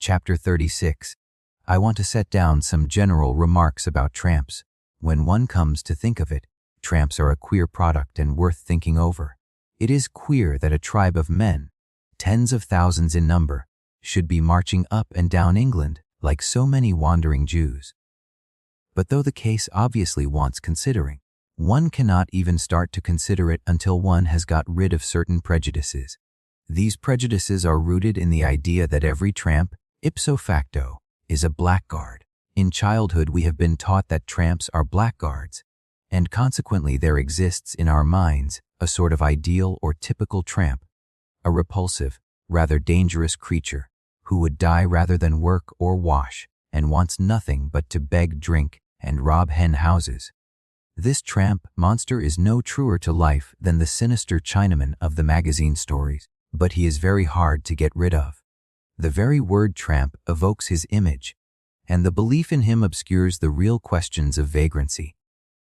Chapter 36. I want to set down some general remarks about tramps. When one comes to think of it, tramps are a queer product and worth thinking over. It is queer that a tribe of men, tens of thousands in number, should be marching up and down England like so many wandering Jews. But though the case obviously wants considering, one cannot even start to consider it until one has got rid of certain prejudices. These prejudices are rooted in the idea that every tramp, ipso facto, is a blackguard. In childhood we have been taught that tramps are blackguards, and consequently there exists in our minds a sort of ideal or typical tramp, a repulsive, rather dangerous creature who would die rather than work or wash and wants nothing but to beg, drink, and rob hen houses. This tramp monster is no truer to life than the sinister Chinaman of the magazine stories, but he is very hard to get rid of. The very word tramp evokes his image, and the belief in him obscures the real questions of vagrancy.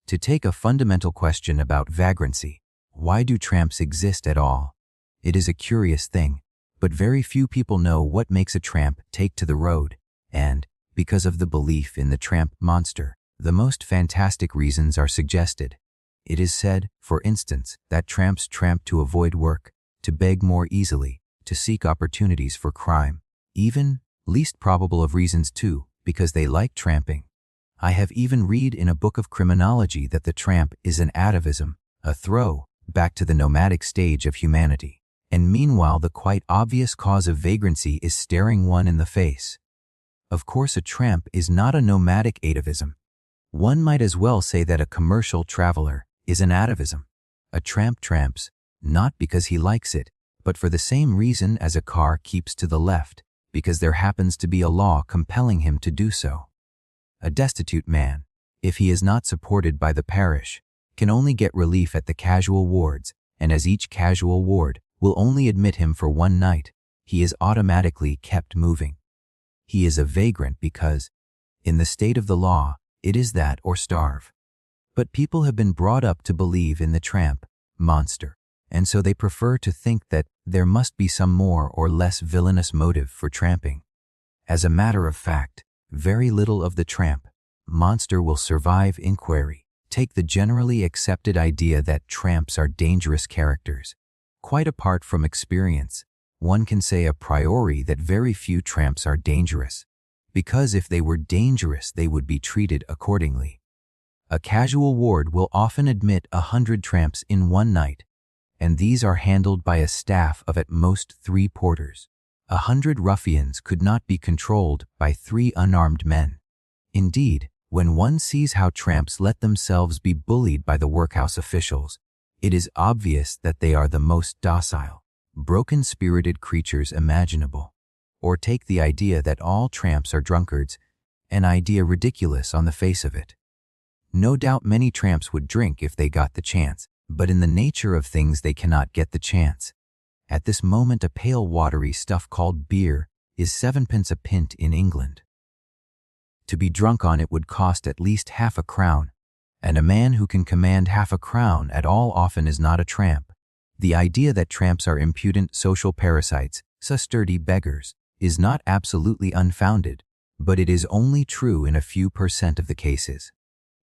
To take a fundamental question about vagrancy, why do tramps exist at all? It is a curious thing, but very few people know what makes a tramp take to the road, and, because of the belief in the tramp monster, the most fantastic reasons are suggested. It is said, for instance, that tramps tramp to avoid work, to beg more easily, to seek opportunities for crime. Even, least probable of reasons too, because they like tramping. I have even read in a book of criminology that the tramp is an atavism, a throw back to the nomadic stage of humanity. And meanwhile the quite obvious cause of vagrancy is staring one in the face. Of course a tramp is not a nomadic atavism. One might as well say that a commercial traveler is an atavism. A tramp tramps, not because he likes it, but for the same reason as a car keeps to the left, because there happens to be a law compelling him to do so. A destitute man, if he is not supported by the parish, can only get relief at the casual wards, and as each casual ward will only admit him for one night, he is automatically kept moving. He is a vagrant because, in the state of the law, it is that or starve. But people have been brought up to believe in the tramp monster, and so they prefer to think that there must be some more or less villainous motive for tramping. As a matter of fact, very little of the tramp monster will survive inquiry. Take the generally accepted idea that tramps are dangerous characters. Quite apart from experience, one can say a priori that very few tramps are dangerous, because if they were dangerous they would be treated accordingly. A casual ward will often admit 100 tramps in one night, and these are handled by a staff of at most 3 porters. 100 ruffians could not be controlled by 3 unarmed men. Indeed, when one sees how tramps let themselves be bullied by the workhouse officials, it is obvious that they are the most docile, broken-spirited creatures imaginable. Or take the idea that all tramps are drunkards, an idea ridiculous on the face of it. No doubt many tramps would drink if they got the chance, but in the nature of things they cannot get the chance. At this moment a pale watery stuff called beer is 7p a pint in England. To be drunk on it would cost at least half a crown, and a man who can command half a crown at all often is not a tramp. The idea that tramps are impudent social parasites, sturdy beggars, is not absolutely unfounded, but it is only true in a few % of the cases.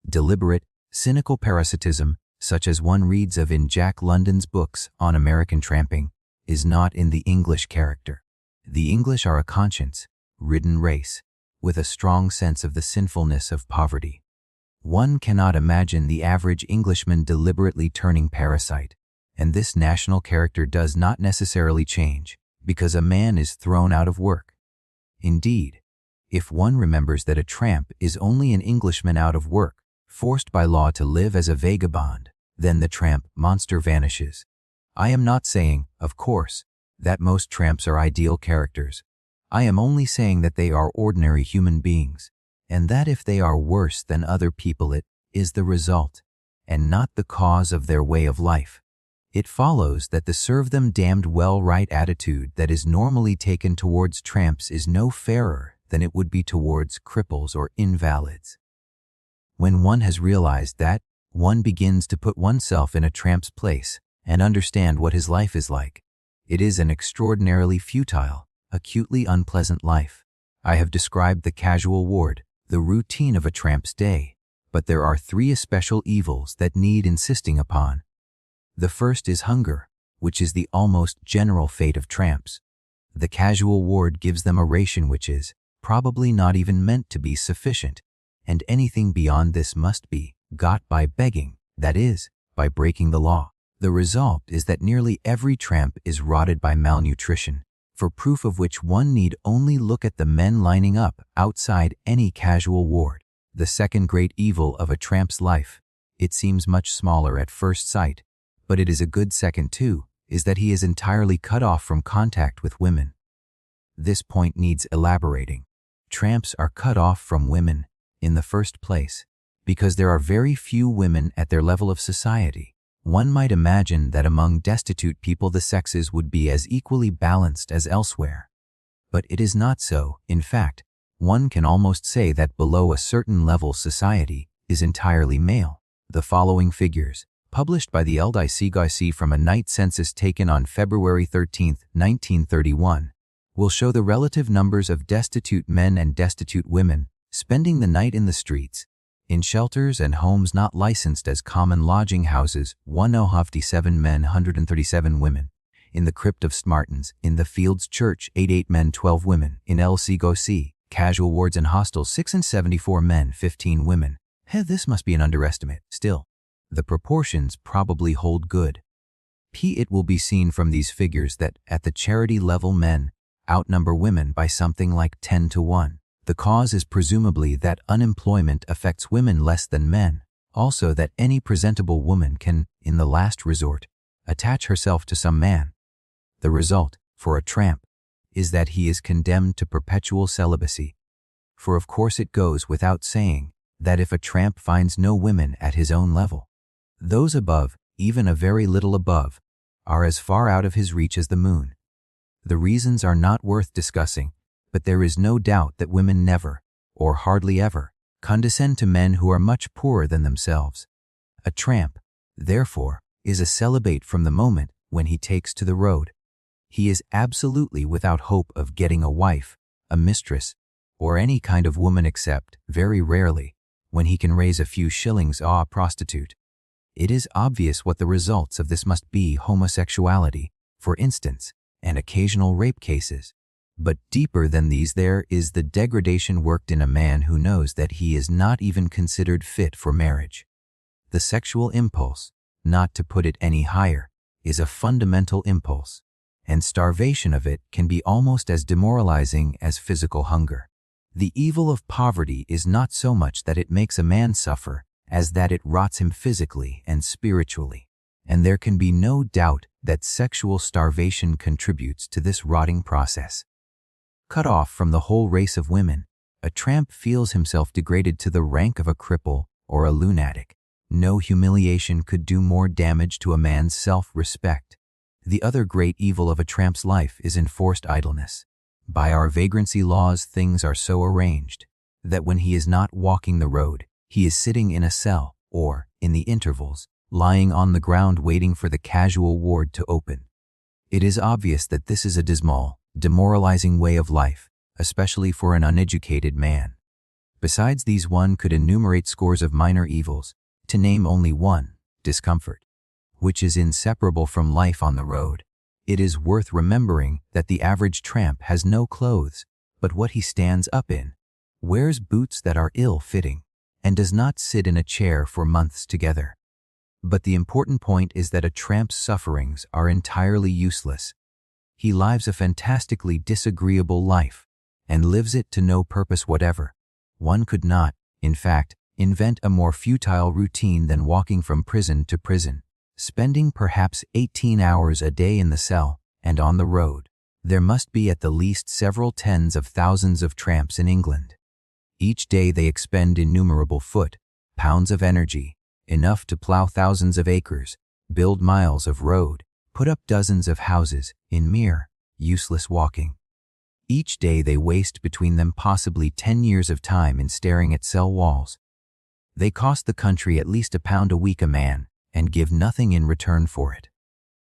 Deliberate, cynical parasitism, such as one reads of in Jack London's books on American tramping, is not in the English character. The English are a conscience-ridden race, with a strong sense of the sinfulness of poverty. One cannot imagine the average Englishman deliberately turning parasite, and this national character does not necessarily change because a man is thrown out of work. Indeed, if one remembers that a tramp is only an Englishman out of work, forced by law to live as a vagabond, then the tramp monster vanishes. I am not saying, of course, that most tramps are ideal characters. I am only saying that they are ordinary human beings, and that if they are worse than other people it is the result, and not the cause of their way of life. It follows that the serve them damned well right attitude that is normally taken towards tramps is no fairer than it would be towards cripples or invalids. When one has realized that, one begins to put oneself in a tramp's place and understand what his life is like. It is an extraordinarily futile, acutely unpleasant life. I have described the casual ward, the routine of a tramp's day, but there are three especial evils that need insisting upon. The first is hunger, which is the almost general fate of tramps. The casual ward gives them a ration which is probably not even meant to be sufficient, and anything beyond this must be got by begging, that is, by breaking the law. The result is that nearly every tramp is rotted by malnutrition, for proof of which one need only look at the men lining up outside any casual ward. The second great evil of a tramp's life, it seems much smaller at first sight, but it is a good second too, is that he is entirely cut off from contact with women. This point needs elaborating. Tramps are cut off from women, in the first place, because there are very few women at their level of society. One might imagine that among destitute people the sexes would be as equally balanced as elsewhere. But it is not so. In fact, one can almost say that below a certain level society is entirely male. The following figures, published by the LDIC from a night census taken on February 13, 1931, will show the relative numbers of destitute men and destitute women spending the night in the streets, in shelters and homes not licensed as common lodging houses, 157 men, 137 women. In the crypt of Smartens, in the Fields Church, 88 men, 12 women. In LC casual wards and hostels, 674 men, 15 women. This must be an underestimate. Still, the proportions probably hold good. It will be seen from these figures that at the charity level men outnumber women by something like 10 to 1. The cause is presumably that unemployment affects women less than men, also that any presentable woman can, in the last resort, attach herself to some man. The result, for a tramp, is that he is condemned to perpetual celibacy. For of course it goes without saying that if a tramp finds no women at his own level, those above, even a very little above, are as far out of his reach as the moon. The reasons are not worth discussing, but there is no doubt that women never, or hardly ever, condescend to men who are much poorer than themselves. A tramp, therefore, is a celibate from the moment when he takes to the road. He is absolutely without hope of getting a wife, a mistress, or any kind of woman except, very rarely, when he can raise a few shillings a prostitute. It is obvious what the results of this must be: homosexuality, for instance, and occasional rape cases. But deeper than these there is the degradation worked in a man who knows that he is not even considered fit for marriage. The sexual impulse, not to put it any higher, is a fundamental impulse, and starvation of it can be almost as demoralizing as physical hunger. The evil of poverty is not so much that it makes a man suffer as that it rots him physically and spiritually, and there can be no doubt that sexual starvation contributes to this rotting process. Cut off from the whole race of women, a tramp feels himself degraded to the rank of a cripple or a lunatic. No humiliation could do more damage to a man's self-respect. The other great evil of a tramp's life is enforced idleness. By our vagrancy laws, things are so arranged that when he is not walking the road, he is sitting in a cell or, in the intervals, lying on the ground waiting for the casual ward to open. It is obvious that this is a dismal, demoralizing way of life, especially for an uneducated man. Besides these, one could enumerate scores of minor evils, to name only one, discomfort, which is inseparable from life on the road. It is worth remembering that the average tramp has no clothes but what he stands up in, wears boots that are ill-fitting, and does not sit in a chair for months together. But the important point is that a tramp's sufferings are entirely useless. He lives a fantastically disagreeable life, and lives it to no purpose whatever. One could not, in fact, invent a more futile routine than walking from prison to prison, spending perhaps 18 hours a day in the cell and on the road. There must be at the least several tens of thousands of tramps in England. Each day they expend innumerable pounds of energy, enough to plow thousands of acres, build miles of road, put up dozens of houses in mere, useless walking. Each day they waste between them possibly 10 years of time in staring at cell walls. They cost the country at least £1 a week a man, and give nothing in return for it.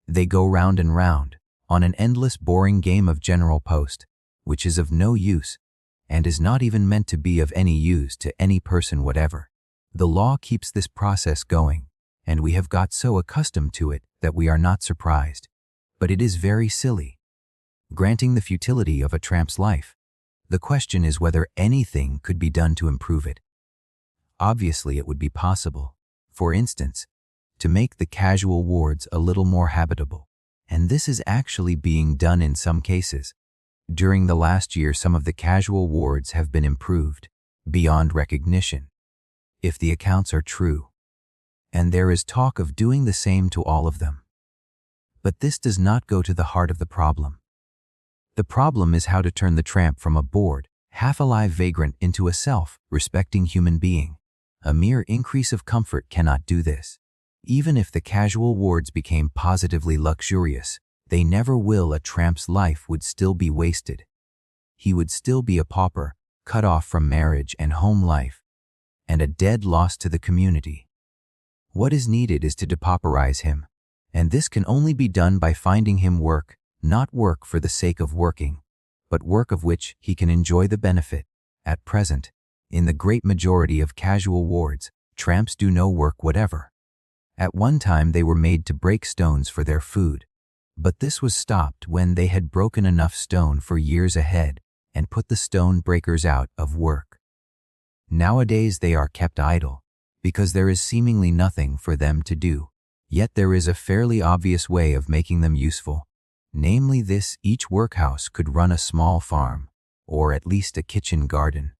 They go round and round, on an endless boring game of general post, which is of no use, and is not even meant to be of any use to any person whatever. The law keeps this process going, and we have got so accustomed to it that we are not surprised. But it is very silly. Granting the futility of a tramp's life, the question is whether anything could be done to improve it. Obviously, it would be possible, for instance, to make the casual wards a little more habitable, and this is actually being done in some cases. During the last year, some of the casual wards have been improved beyond recognition, if the accounts are true, and there is talk of doing the same to all of them. But this does not go to the heart of the problem. The problem is how to turn the tramp from a bored, half-alive vagrant into a self-respecting human being. A mere increase of comfort cannot do this. Even if the casual wards became positively luxurious, they never will. A tramp's life would still be wasted. He would still be a pauper, cut off from marriage and home life, and a dead loss to the community. What is needed is to depauperize him, and this can only be done by finding him work, not work for the sake of working, but work of which he can enjoy the benefit. At present, in the great majority of casual wards, tramps do no work whatever. At one time they were made to break stones for their food, but this was stopped when they had broken enough stone for years ahead and put the stone breakers out of work. Nowadays they are kept idle, because there is seemingly nothing for them to do. Yet there is a fairly obvious way of making them useful. Namely this: each workhouse could run a small farm, or at least a kitchen garden,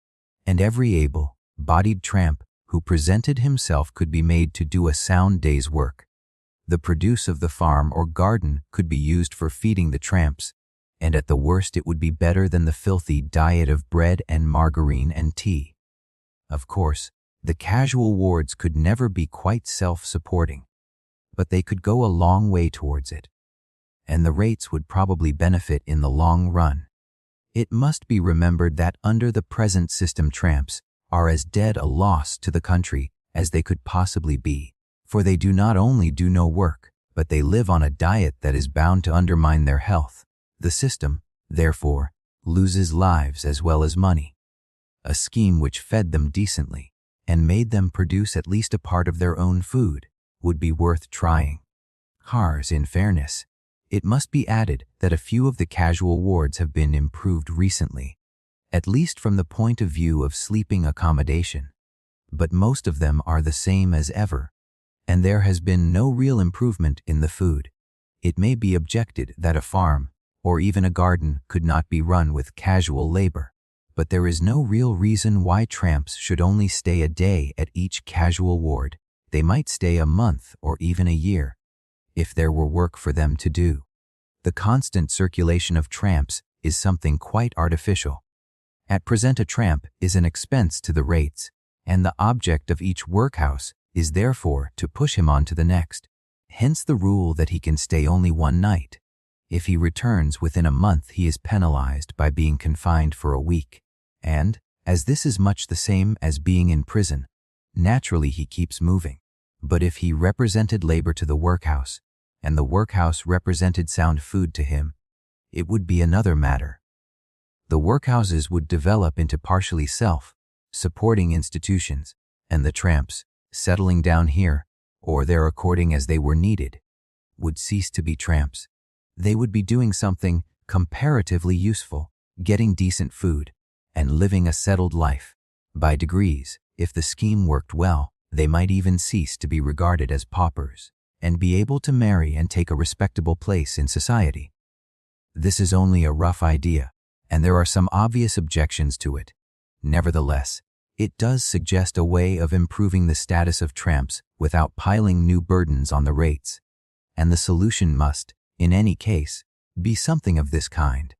and every able-bodied tramp who presented himself could be made to do a sound day's work. The produce of the farm or garden could be used for feeding the tramps, and at the worst it would be better than the filthy diet of bread and margarine and tea. Of course, the casual wards could never be quite self-supporting, but they could go a long way towards it, and the rates would probably benefit in the long run. It must be remembered that under the present system tramps are as dead a loss to the country as they could possibly be, for they do not only do no work, but they live on a diet that is bound to undermine their health. The system, therefore, loses lives as well as money. A scheme which fed them decently and made them produce at least a part of their own food would be worth trying. In fairness, it must be added that a few of the casual wards have been improved recently, at least from the point of view of sleeping accommodation, but most of them are the same as ever, and there has been no real improvement in the food. It may be objected that a farm, or even a garden, could not be run with casual labor, but there is no real reason why tramps should only stay a day at each casual ward. They might stay a month or even a year, if there were work for them to do. The constant circulation of tramps is something quite artificial. At present a tramp is an expense to the rates, and the object of each workhouse is therefore to push him on to the next. Hence the rule that he can stay only one night. If he returns within a month, he is penalized by being confined for a week, and, as this is much the same as being in prison, naturally he keeps moving. But if he represented labor to the workhouse, and the workhouse represented sound food to him, it would be another matter. The workhouses would develop into partially self-supporting institutions, and the tramps, settling down here, or there according as they were needed, would cease to be tramps. They would be doing something comparatively useful, getting decent food, and living a settled life. By degrees, if the scheme worked well, they might even cease to be regarded as paupers, and be able to marry and take a respectable place in society. This is only a rough idea, and there are some obvious objections to it. Nevertheless, it does suggest a way of improving the status of tramps without piling new burdens on the rates, and the solution must, in any case, be something of this kind.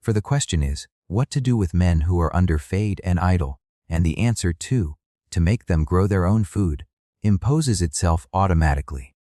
For the question is, what to do with men who are underpaid and idle, and the answer, too, to make them grow their own food, imposes itself automatically.